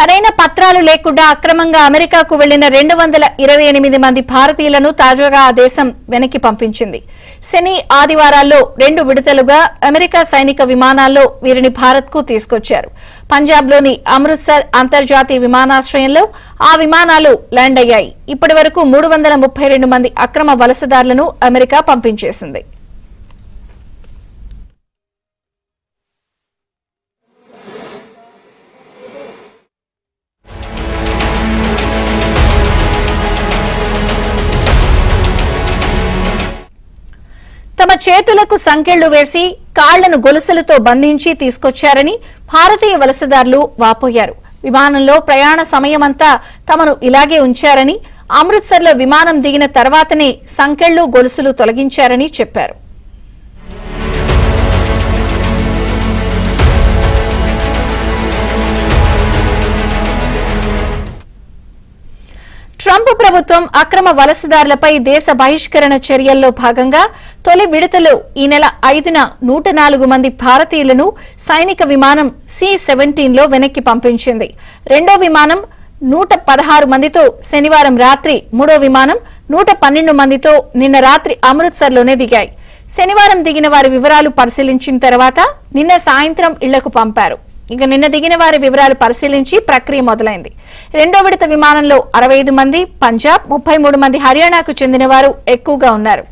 సరైన పత్రాలు లేకుండా అక్రమంగా అమెరికాకు వెళ్లిన 228 మంది భారతీయులను తాజాగా ఆ దేశం వెనక్కి పంపించింది. శని ఆదివారాల్లో 2 విడతలుగా అమెరికా సైనిక విమానాల్లో వీరిని భారత్కు తీసుకొచ్చారు. పంజాబ్లోని అమృత్సర్ అంతర్జాతీయ విమానాశ్రయంలో ఆ విమానాలు ల్యాండ్ అయ్యాయి. ఇప్పటి వరకు 332 మంది అక్రమ వలసదారులను అమెరికా పంపించేసింది. తమ చేతులకు సంకెళ్లు వేసి కాళ్లను గొలుసులతో బంధించి తీసుకొచ్చారని భారతీయ వలసదారులు వాపోయారు. విమానంలో ప్రయాణ సమయమంతా తమను ఇలాగే ఉంచారని, అమృత్సర్లో విమానం దిగిన తర్వాతనే సంకెళ్లు గొలుసులు తొలగించారని చెప్పారు. ట్రంప్ ప్రభుత్వం అక్రమ వలసదారులపై దేశ బహిష్కరణ చర్యల్లో భాగంగా తొలి విడతలో ఈ నెల 5న 104 మంది భారతీయులను సైనిక విమానం C-17లో వెనక్కి పంపించింది. రెండో విమానం 116 మందితో శనివారం రాత్రి, మూడో విమానం 112 మందితో నిన్న రాత్రి అమృత్సర్లోనే దిగాయి. శనివారం దిగిన వారి వివరాలు పరిశీలించిన తర్వాత నిన్న సాయంత్రం ఇళ్లకు పంపారు. ఇక నిన్న దిగిన వారి వివరాలు పరిశీలించి ప్రక్రియ మొదలైంది. రెండో విడత విమానంలో 65 మంది పంజాబ్, 33 మంది హర్యానాకు చెందిన వారు ఎక్కువగా ఉన్నారు.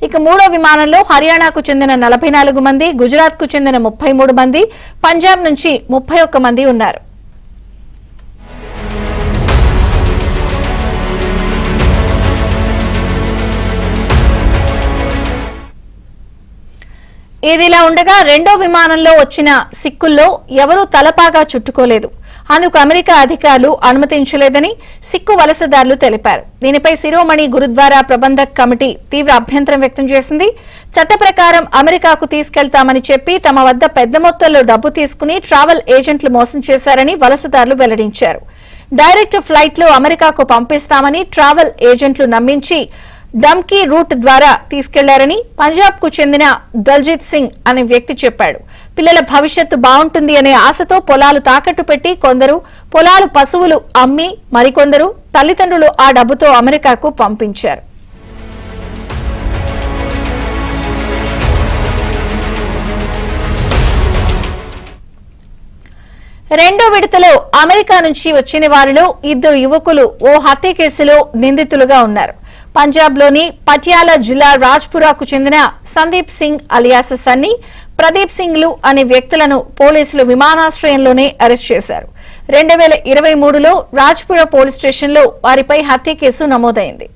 ఇక మూడో విమానంలో హర్యానాకు చెందిన 44 మంది, గుజరాత్ కు చెందిన 33 మంది, పంజాబ్ నుంచి 31 మంది ఉన్నారు. ఇదిలా ఉండగా రెండో విమానంలో వచ్చిన సిక్కుల్లో ఎవరూ తలపాగా చుట్టుకోలేదు. అందుకు అమెరికా అధికారులు అనుమతించలేదని సిక్కు వలసదారులు తెలిపారు. దీనిపై శిరోమణి గురుద్వారా ప్రబంధక్ కమిటీ తీవ్ర అభ్యంతరం వ్యక్తం చేసింది. చట్ట ప్రకారం అమెరికాకు తీసుకెళ్తామని చెప్పి తమ వద్ద పెద్ద మొత్తంలో డబ్బు తీసుకుని ట్రావెల్ ఏజెంట్లు మోసం చేశారని వలసదారులు వెల్లడించారు. డైరెక్ట్ ఫ్లైట్ లో అమెరికాకు పంపిస్తామని ట్రావెల్ ఏజెంట్లు నమ్మించి డమ్కీ రూట్ ద్వారా తీసుకెళ్లారని పంజాబ్ కు చెందిన దల్జీత్ సింగ్ అనే వ్యక్తి చెప్పాడు. పిల్లల భవిష్యత్తు బాగుంటుంది అనే ఆశతో పొలాలు తాకట్టు పెట్టి కొందరు పొలాలు, పశువులు అమ్మి మరికొందరు తల్లిదండ్రులు ఆ డబ్బుతో అమెరికాకు పంపించారు. రెండో విడతలో అమెరికా నుంచి వచ్చిన వారిలో 2 యువకులు ఓ హత్య కేసులో నిందితులుగా ఉన్నారు. పంజాబ్లోని పటియాలా జిల్లా రాజ్పురాకు చెందిన సందీప్ సింగ్ అలియాస్ సన్నీ, ప్రదీప్ సింగ్లు అనే వ్యక్తులను పోలీసులు విమానాశ్రయంలోనే అరెస్ట్ చేశారు. 2023లో రాజ్పురా పోలీస్ స్టేషన్లో వారిపై హత్య కేసు నమోదైంది.